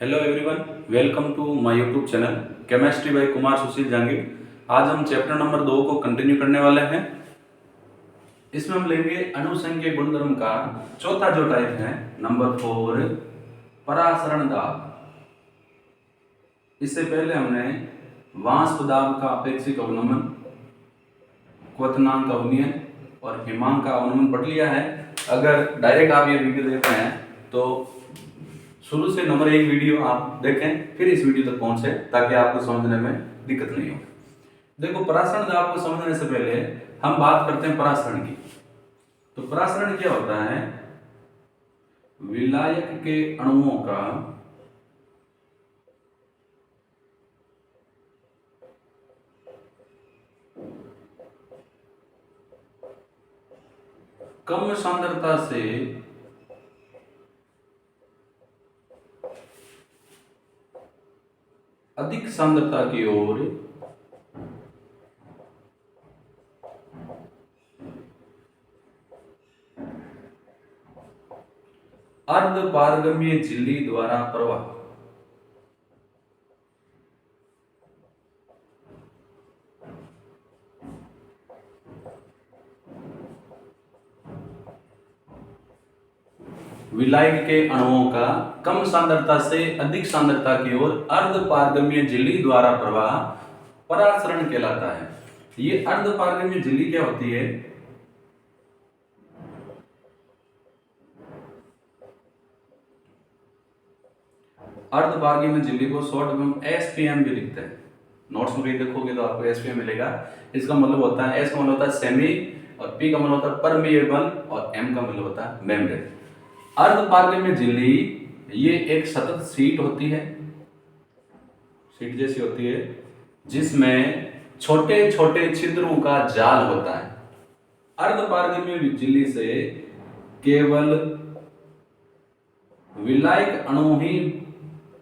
Hello everyone, welcome to my YouTube channel chemistry by Kumar Sushil Jahangir. आज हम chapter number 2 को continue करने वाले हैं। इसमें हम लेंगे अणुसंख्यक गुणधर्म का चौथा जो टाइप है नंबर 4, परासरण दाब। इससे पहले हमने वाष्प दाब का अपेक्षिक अवनमन, क्वथनांक अवनयन और हिमांक का अवनमन पढ़ लिया है। अगर डायरेक्ट आप ये वीडियो देख रहे हैं तो शुरू से नंबर 1 वीडियो आप देखें, फिर इस वीडियो तक पहुंचे ताकि आपको समझने में दिक्कत नहीं हो। देखो, परासरण दाब को समझने से पहले हम बात करते हैं परासरण की। तो परासरण क्या होता है? विलायक के अणुओं का कम सांद्रता से अधिक सांद्रता की ओर अर्धपारगम्य झिल्ली द्वारा प्रवाह। विलायक के अणुओं का कम सांद्रता से अधिक सांद्रता की ओर अर्धपारगम्य झिल्ली द्वारा प्रवाह परासरण कहलाता है। ये अर्धपारगम्य झिल्ली क्या होती है? अर्धपारगम्य झिल्ली को शॉर्ट में हम एसपीएम भी लिखते हैं। नोट्स में कहीं देखोगे तो आपको एसपीएम मिलेगा। इसका मतलब होता है, एस का मतलब होता है सेमी, और पी का मतलब होता है परमिएबल, और एम का मतलब होता है मेम्ब्रेन। अर्धपारगम्य झिल्ली ये एक सतत शीट होती है, शीट जैसी होती है, जिसमें छोटे छोटे छिद्रों का जाल होता है। अर्धपारगम्य झिल्ली से केवल विलायक अणु ही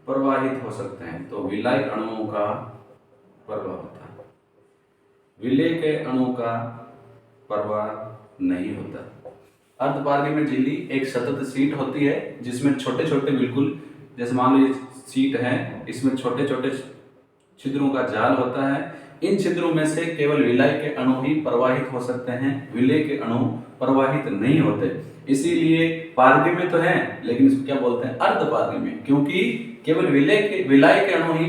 प्रवाहित हो सकते हैं। तो विलायक अणुओं का प्रवाह होता है, विलेय के अणु का प्रवाह नहीं होता। अर्धपारगम्य झिल्ली एक सतत शीट होती है जिसमें छोटे छोटे, बिल्कुल जैसे मान लो ये शीट है, इसमें छोटे छोटे छिद्रों का जाल होता है। इन छिद्रों में से केवल विलाय के अणु ही प्रवाहित हो सकते हैं, विलेय के अणु प्रवाहित नहीं होते। इसीलिए पारगम्य तो है, लेकिन इसको क्या बोलते हैं? अर्धपारगम्य, क्योंकि केवल विलाय के अणु ही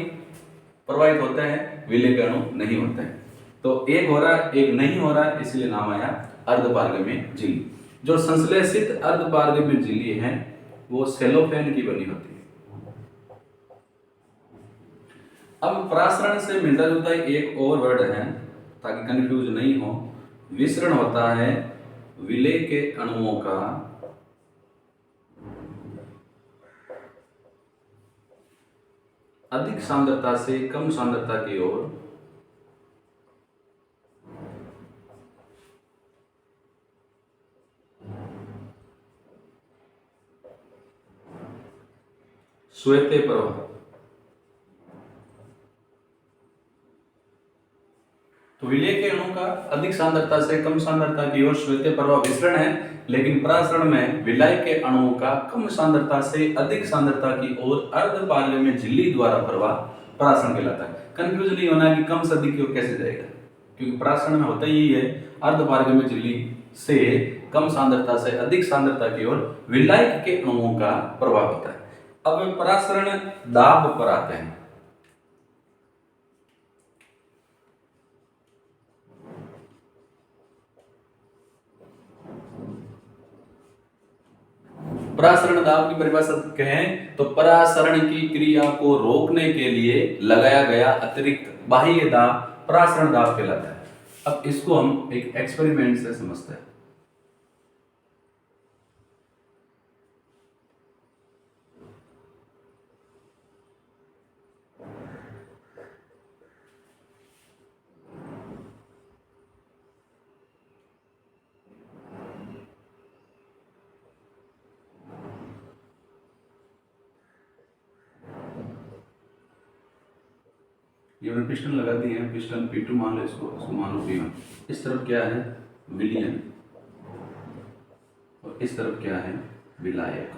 प्रवाहित होते हैं, विलेय के अणु नहीं होते हैं। तो एक हो रहा है, एक नहीं हो रहा है, इसलिए नाम आया अर्धपारगम्य झिल्ली। जो संश्लेषित अर्धपारगम्य झिल्ली है वो सेलोफेन की बनी होती है। अब परासरण से मिलता जुलता एक और वर्ड है ताकि कंफ्यूज नहीं हो। विसरण होता है विलेय के अणुओं का अधिक सांद्रता से कम सांद्रता की ओर श्वेत प्रवाह। तो विलेय के अणु का अधिक सांद्रता से कम सांद्रता की ओर श्वेत प्रवाह विसरण है, लेकिन परासरण में विलाय के अणुओं का कम सांद्रता से अधिक सांद्रता की ओर अर्धपारगम्य झिल्ली द्वारा प्रवाह परासरण कहलाता है। कंफ्यूज नहीं होना कि कम से अधिक की ओर कैसे जाएगा, क्योंकि परासरण में होता ही है अर्धपारगम्य झिल्ली से कम सांद्रता से अधिक सांद्रता की ओर विलाय के अणुओं का प्रवाह होता है। अब परासरण दाब पर आते हैं। परासरण दाब की परिभाषा कहें तो परासरण की क्रिया को रोकने के लिए लगाया गया अतिरिक्त बाह्य दाब परासरण दाब कहलाता है। अब इसको हम एक एक्सपेरिमेंट से समझते हैं। ये मैंने पिस्टन लगा दी है, पिस्टन P2 मान लो, इसको मान लो P1। इस तरफ क्या है? विलयन, और इस तरफ क्या है? विलायक।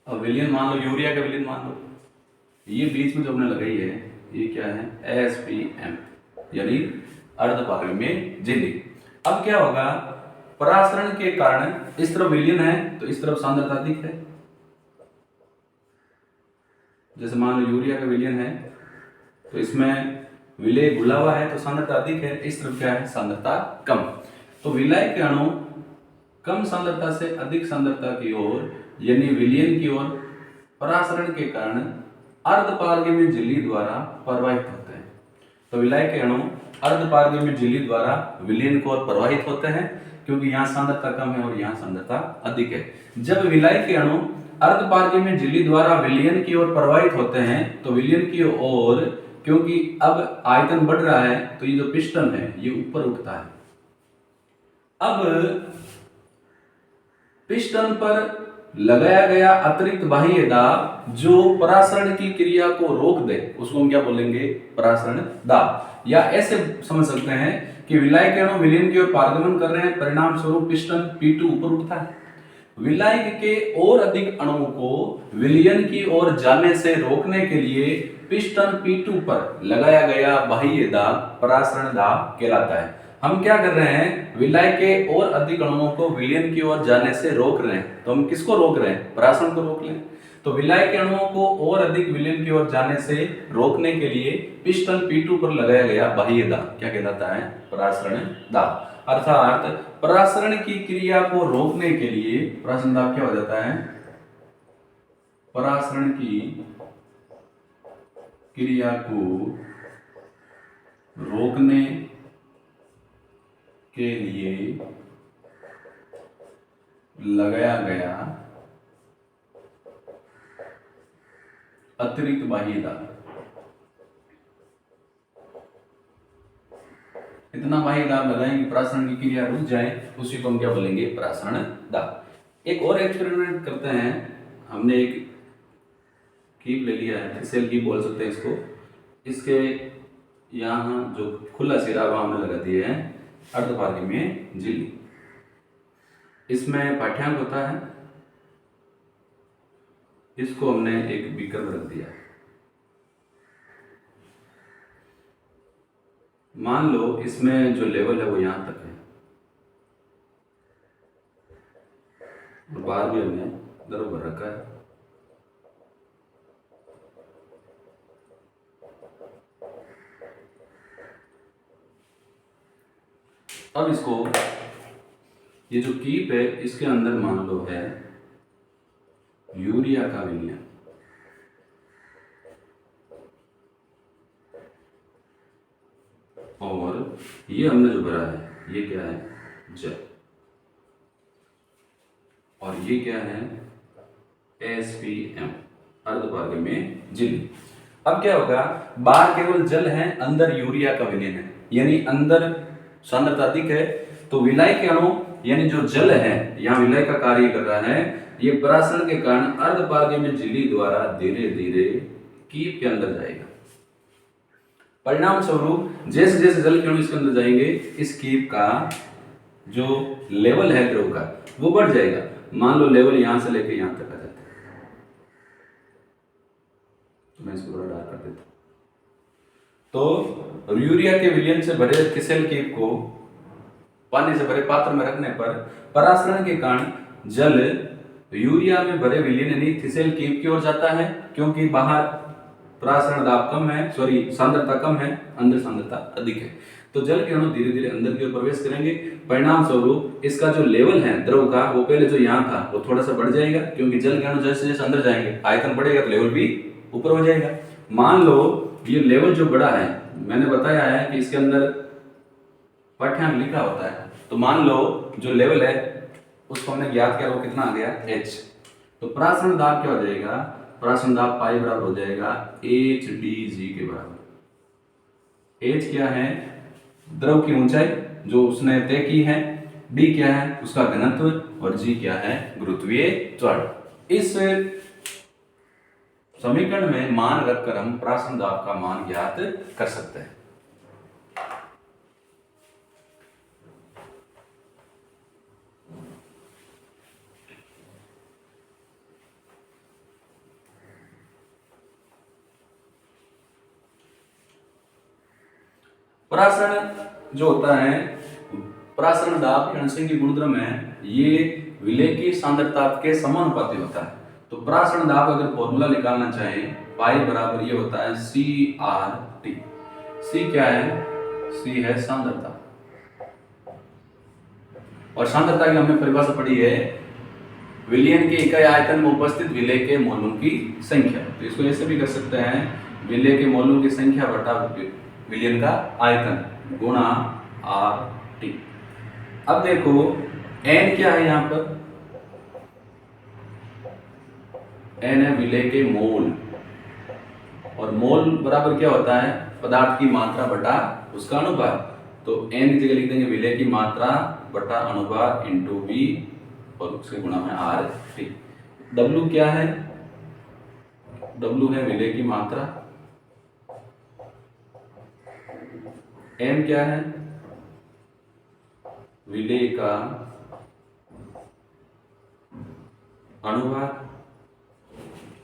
अब विलयन मान लो, यूरिया का विलयन मान लो, ये बीच में जो हमने लगाई है ये क्या है, SPM यानी अर्धपारगम्य में झिल्ली। अब क्या होगा, परासरण के कारण इस तरफ विलयन है तो इस तरफ सांद्रता अधिक है। जैसे मान लो यूरिया का विलयन है तो इसमें विलय घुला हुआ है तो सांद्रता अधिक है, इस तरफ क्या है, सांद्रता कम। तो विलय के अणु कम सांद्रता से अधिक सांद्रता की ओर यानी विलयन की ओर परासरण के कारण अर्धपारगम्य झिल्ली द्वारा प्रवाहित होते हैं। तो विलय के अणु अर्धपारगम्य झिल्ली द्वारा विलयन की ओर प्रवाहित होते हैं क्योंकि यहाँ सांद्रता कम है और यहाँ सांद्रता अधिक है। जब विलय के अणु अर्धपारगम्य झिल्ली द्वारा विलयन की ओर प्रवाहित होते हैं तो विलयन की ओर, क्योंकि अब आयतन बढ़ रहा है तो ये जो पिस्टन है ये ऊपर उठता है। अब पिस्टन पर लगाया गया अतिरिक्त बाह्य दाब जो परासरण की क्रिया को रोक दे उसको हम क्या बोलेंगे, परासरण दाब। या ऐसे समझ सकते हैं कि विलय के अणु विलयन की ओर पारगमन कर रहे हैं, परिणाम स्वरूप पिस्टन P2 ऊपर उठता है। विलय के और अधिक अणुओं को विलयन की ओर जाने से रोकने के लिए पिस्टन P2 पर लगाया गया बाह्य दाब परासरण दाब कहलाता है। हम क्या कर रहे हैं, विलय के और अधिक अणुओं को विलयन की ओर जाने से रोक रहे हैं। तो हम किसको रोक रहे हैं, परासरण को रोक लें। तो विलय के अणुओं को और अधिक विलयन की ओर जाने से रोकने के लिए पिस्टन P2 पर लगाया गया बाह्य दाब क्या कहलाता है, परासरण दाब। अर्थात परासरण की क्रिया को रोकने के लिए परासरण दाब क्या हो जाता है, परासरण की क्रिया को रोकने के लिए लगाया गया अतिरिक्त बाह्य दाब। इतना बाह्य दाब लगाएंगे परासरण की क्रिया रुक जाए, उसी को हम क्या बोलेंगे, परासरण दाब। एक और एक्सपेरिमेंट करते हैं। हमने एक कीप ले लिया है, सेल कीप बोल सकते हैं इसको। इसके यहाँ जो खुला सिरा वहां हमने लगा दिए हैं अर्धपारगम्य झिल्ली। इसमें पाठ्यांक होता है, इसको हमने एक बीकर में रख दिया। मान लो इसमें जो लेवल है वो यहां तक है और बाहर भी हमने बराबर रखा है। अब इसको, ये जो कीप है इसके अंदर मान लो है यूरिया का विलयन, और ये हमने जो भरा है ये क्या है, जल, और ये क्या है, SPM अर्धपारगम्य झिल्ली। अब क्या होगा, बाहर केवल जल है, अंदर यूरिया का विलयन है, यानी अंदर सांद्रता अधिक है। तो विलय के अणु यानी जो जल है यहाँ विलय का कार्य कर रहा है, ये परासरण के कारण अर्धपारगम्य झिल्ली द्वारा धीरे धीरे कीप के अंदर जाएगा। परिणाम स्वरूप जैसे जैसे जल के अणु इसके अंदर जाएंगे इस कीप का जो लेवल है द्रव का वो बढ़ जाएगा। मान लो लेवल यहां से लेके यहां तक आ जाता है, तो मैं इसको थोड़ा डार्क कर देता हूं। तो यूरिया के विलयन से भरे किसेल कीप को पानी से भरे पात्र में रखने पर परासरण के कारण जल यूरिया में भरे विलयन यानी थिसेल कीप की ओर जाता है, क्योंकि बाहर परासरण दाब कम है, सांद्रता कम है, अंदर सांद्रता अधिक है। तो जल के अणु धीरे धीरे अंदर की ओर प्रवेश करेंगे। परिणाम स्वरूप इसका जो लेवल है द्रव का वो पहले जो यहाँ था वो थोड़ा सा बढ़ जाएगा, क्योंकि जल के अणु जैसे जैसे अंदर जाएंगे आयतन बढ़ेगा तो लेवल भी ऊपर हो जाएगा। मान लो ये लेवल जो बड़ा है, मैंने बताया है कि इसके अंदर पाठ्यांक लिखा होता है, तो मान लो जो लेवल है उसको हमने ज्ञात किया, वो कितना आ गया, H। तो परासरण दाब क्या हो जाएगा, परासरण दाब पाई बराबर हो जाएगा HDG के बराबर। H क्या है, द्रव की ऊंचाई जो उसने तय की है, D क्या है उसका घनत्व, और G क्या है गुरुत्वीय त्वरण। इस समीकरण में मान रखकर हम परासरण दाब का मान ज्ञात कर सकते हैं। परासरण जो होता है, परासरण दाब अणुसंघीय गुणधर्म है, ये विलेय की सांद्रता के समानुपाती होता है। तो परासरण दाब अगर फॉर्मूला निकालना चाहे, पाई बराबर ये होता है CRT। C क्या है? C है सांद्रता, और सांद्रता की हमने परिभाषा पढ़ी है, विलयन के इकाई आयतन में उपस्थित विलेय के मोलों की संख्या। तो इसको ऐसे भी कर सकते हैं, विलेय के मोलों की संख्या बटा विलयन का आयतन गुणा RT। अब देखो N क्या है यहाँ पर? N है विलेय के मोल, और मोल बराबर क्या होता है? पदार्थ की मात्रा बटा उसका अनुभार। तो N की जगह लिख देंगे विलेय की मात्रा बटा अनुभार इंटू V, और उसके गुणा में RT। W क्या है? W है विलेय की मात्रा, M क्या है? विलेय का अनुभार,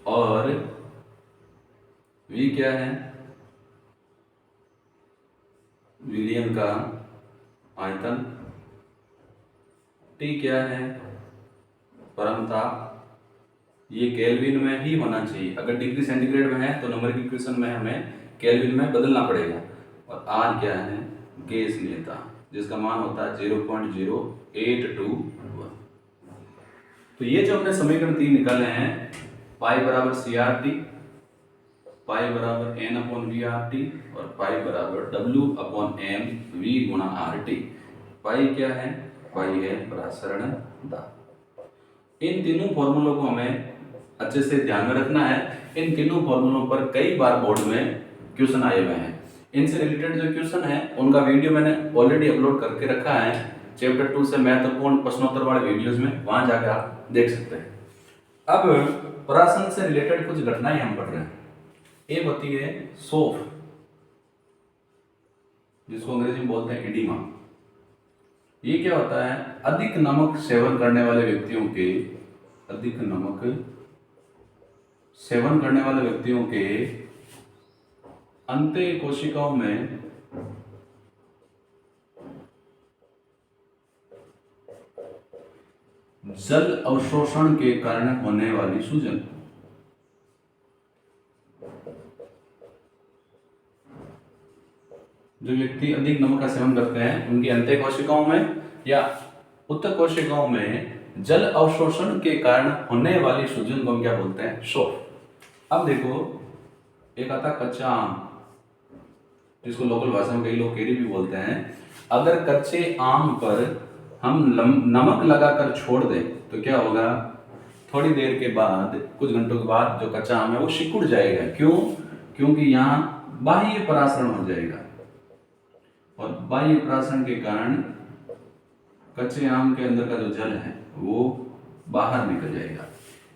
और V क्या है? विलयन का आयतन। T क्या है? परमताप। ये केल्विन में ही होना चाहिए, अगर डिग्री सेंटीग्रेड में है तो नंबर की इक्वेशन में हमें केल्विन में बदलना पड़ेगा। और R क्या है? गैसीयता, जिसका मान होता है 0.0821। तो ये जो हमने समीकरण 3 निकाले हैं, पाई बराबर CRT, पाई बराबर N/VRT, और पाई बराबर W/M V गुणा RT। पाई क्या है? पाई है परासरण दाब। इन तीनों फॉर्मूलों को हमें अच्छे से ध्यान में रखना है। इन तीनों फॉर्मूलों पर कई बार बोर्ड में क्वेश्चन आए हुए हैं। इनसे रिलेटेड जो क्वेश्चन है उनका वीडियो मैंने ऑलरेडी अपलोड करके रखा है, चैप्टर 2 से महत्वपूर्ण प्रश्नोत्तर वाले वीडियोज में, वहां जाकर आप देख सकते हैं। अब परासरण से रिलेटेड कुछ घटनाएं हम पढ़ रहे हैं। एक होती है सोफ, जिसको अंग्रेजी में बोलते हैं एडिमा। ये क्या होता है? अधिक नमक सेवन करने वाले व्यक्तियों के, अधिक नमक सेवन करने वाले व्यक्तियों के अंत्य कोशिकाओं में जल अवशोषण के कारण होने वाली सूजन। जो व्यक्ति अधिक नमक का सेवन करते हैं, उनकी अंत्य कोशिकाओं में या उत्तक कोशिकाओं में जल अवशोषण के कारण होने वाली सूजन को हम क्या बोलते हैं? शोफ। अब देखो, एक आता कच्चा आम, जिसको लोकल भाषा में कई लोग केरी भी बोलते हैं। अगर कच्चे आम पर हम नमक लगाकर छोड़ दें तो क्या होगा? थोड़ी देर के बाद, कुछ घंटों के बाद, जो कच्चा आम है वो सिकुड़ जाएगा। क्यों? क्योंकि यहाँ बाह्य परासरण हो जाएगा, और बाह्य परासरण के कारण कच्चे आम के अंदर का जो जल है वो बाहर निकल जाएगा।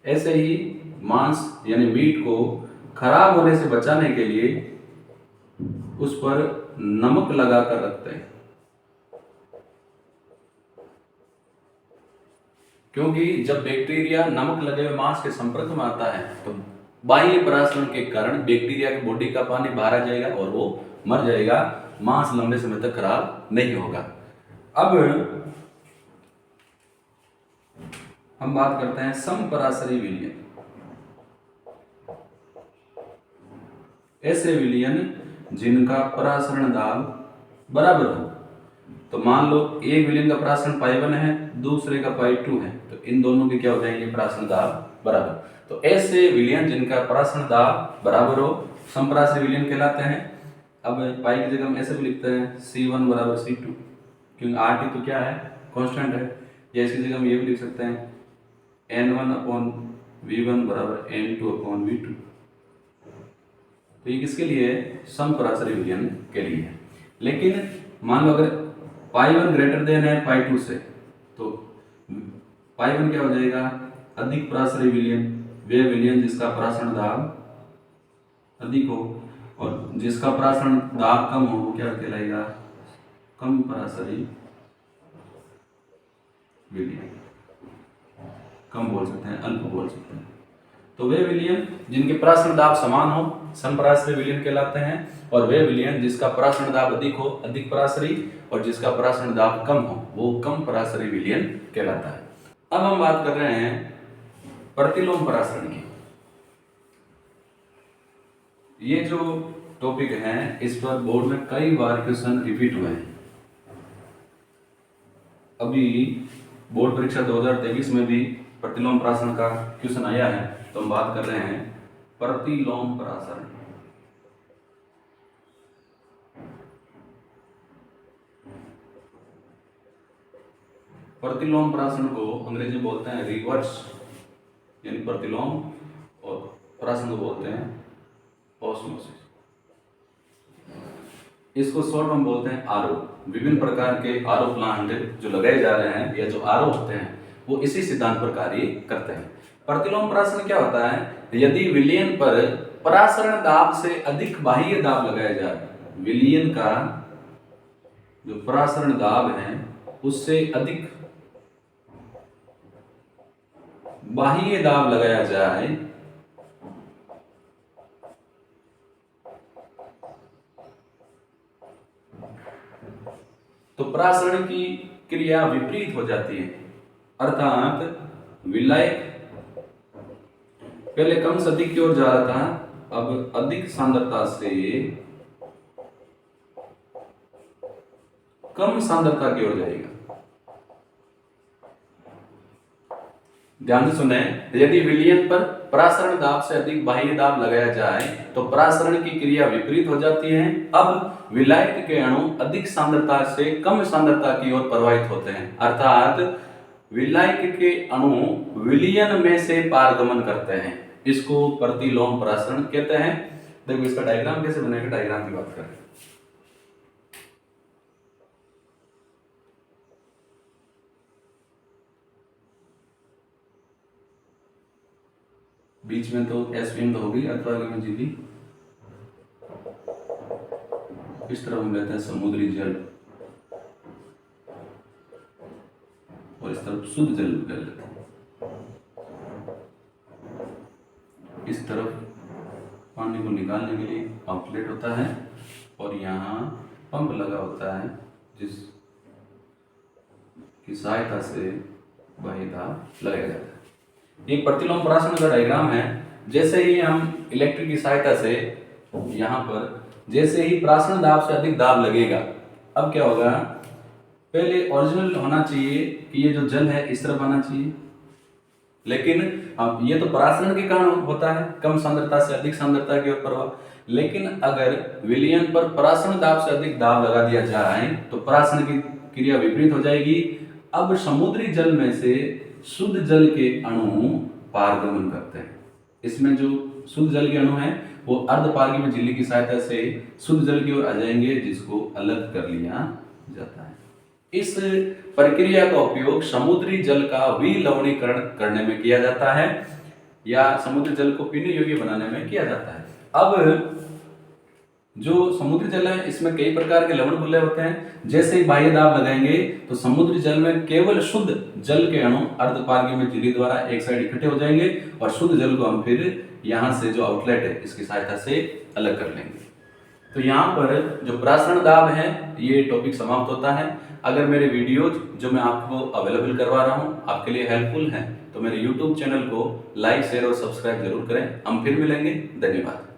ऐसे ही मांस यानी मीट को खराब होने से बचाने के लिए उस पर नमक लगाकर रखते हैं, क्योंकि जब बैक्टीरिया नमक लगे हुए मांस के संपर्क में आता है तो बाह्य परासरण के कारण बैक्टीरिया की बॉडी का पानी बाहर आ जाएगा और वो मर जाएगा। मांस लंबे समय तक खराब नहीं होगा। अब हम बात करते हैं समपरासरी विलयन। ऐसे विलयन जिनका परासरण दाब बराबर हो। तो मान लो एक विलयन का परासरण पाई 1 है, दूसरे का पाई 2 है, तो इन दोनों के क्या हो जाएंगे? परासरण दाब बराबर। तो ऐसे विलयन जिनका परासरण दाब बराबर हो समपरासरी विलयन कहलाते हैं। अब पाई की जगह हम ऐसे भी लिखते हैं C1 बराबर C2, क्योंकि RT तो क्या है? कांस्टेंट है। या इसकी जगह हम ये भी लिख सकते हैं N1/V1 बराबर N2/V2। तो ये किसके लिए? समपरासरी विलयन के लिए है। लेकिन मान लो अगर पाई 1 ग्रेटर देन है पाई 2 से, तो पाई 1 क्या हो जाएगा? अधिक परासरी विलयन। वे विलयन जिसका परासरण दाब अधिक हो, और जिसका परासरण दाब कम हो वो क्या कहलाएगा? कम परासरी विलयन। कम बोल सकते हैं, अल्प बोल सकते हैं। तो वे विलयन जिनके परासरण दाब समान हो, समपराश्रयी विलयन कहलाते हैं, और वे विलयन जिसका परासरण दाब अधिक हो अधिक पराश्रयी, और जिसका परासरण दाब कम हो वो कम पराश्रयी विलयन कहलाता है। अब हम बात कर रहे हैं प्रतिलोम परासरण की। ये जो टॉपिक है इस पर बोर्ड में कई बार क्वेश्चन रिपीट हुए हैं। अभी बोर्ड परीक्षा 2023 में भी प्रतिलोम परासरण का क्वेश्चन आया है, तो हम बात कर रहे हैं प्रतिलोम परासरण। प्रतिलोम परासरण को अंग्रेजी में बोलते हैं रिवर्स, यानी प्रतिलोम, और परासरण को बोलते हैं ऑस्मोसिस। इसको शॉर्ट में बोलते हैं आरओ। विभिन्न प्रकार के आरओ प्लांट जो लगाए जा रहे हैं या जो आरओ होते हैं वो इसी सिद्धांत पर कार्य करते हैं। प्रतिलोम परासरण क्या होता है? यदि विलयन पर परासरण दाब से अधिक बाह्य दाब लगाया जाए, विलयन का जो परासरण दाब है उससे अधिक बाह्य दाब लगाया जाए तो परासरण की क्रिया विपरीत हो जाती है, अर्थात विलायक पहले कम से अधिक की ओर जा रहा था, अब अधिक सांद्रता से कम सांद्रता की ओर जाएगा। ध्यान से सुने, यदि विलयन पर परासरण दाब से अधिक बाह्य दाब लगाया जाए तो परासरण की क्रिया विपरीत हो जाती है। अब विलायक के अणु अधिक सांद्रता से कम सांद्रता की ओर प्रवाहित होते हैं, अर्थात विलायक के अणु विलयन में से पारगमन करते हैं। इसको प्रतिलोम परासरण कहते हैं। देखो इसका डायग्राम कैसे बनेगा, डायग्राम की बात करें। बीच में तो एसपीएम तो होगी, अथवा में जीबी। इस तरफ हम लेते हैं समुद्री जल और इस तरफ शुद्ध जल ले लेते हैं। इस तरफ पानी को निकालने के लिए आउटलेट होता है और यहाँ पंप लगा होता है जिस की सहायता से बाह्य दाब लगाया जाता है। एक प्रतिलोम परासरण का डायग्राम है। जैसे ही हम इलेक्ट्रिक की सहायता से यहाँ पर जैसे ही परासरण दाब से अधिक दाब लगेगा, अब क्या होगा, पहले ओरिजिनल होना चाहिए कि ये जो जल है इस तरफ आना चाहिए, लेकिन अब ये तो परासरण के कारण होता है, कम सांद्रता से अधिक सांद्रता की ओर प्रवाह। लेकिन अगर विलयन पर परासरण दाब से अधिक दाब लगा दिया जाए तो परासरण की क्रिया विपरीत हो जाएगी। अब समुद्री जल में से शुद्ध जल के अणु पारगमन करते हैं। इसमें जो शुद्ध जल के अणु हैं वो अर्धपारगम्य झिल्ली की सहायता से शुद्ध जल की ओर आ जाएंगे, जिसको अलग कर लिया जाता है। इस प्रक्रिया का उपयोग समुद्री जल का विलवणीकरण करने में किया जाता है या समुद्री जल को पीने योग्य बनाने में किया जाता है। अब जो समुद्री जल है इसमें कई प्रकार के लवण बुल्ले होते हैं। जैसे ही बाह्य दाब लगाएंगे तो समुद्री जल में केवल शुद्ध जल के अणु अर्धपारगम्य झिल्ली द्वारा एक साइड इकट्ठे हो जाएंगे और शुद्ध जल को हम फिर यहाँ से जो आउटलेट है इसकी सहायता से अलग कर लेंगे। तो यहाँ पर जो परासरण दाब है ये टॉपिक समाप्त होता है। अगर मेरे वीडियो जो मैं आपको अवेलेबल करवा रहा हूँ आपके लिए हेल्पफुल हैं तो मेरे YouTube चैनल को लाइक, शेयर और सब्सक्राइब जरूर करें। हम फिर मिलेंगे। धन्यवाद।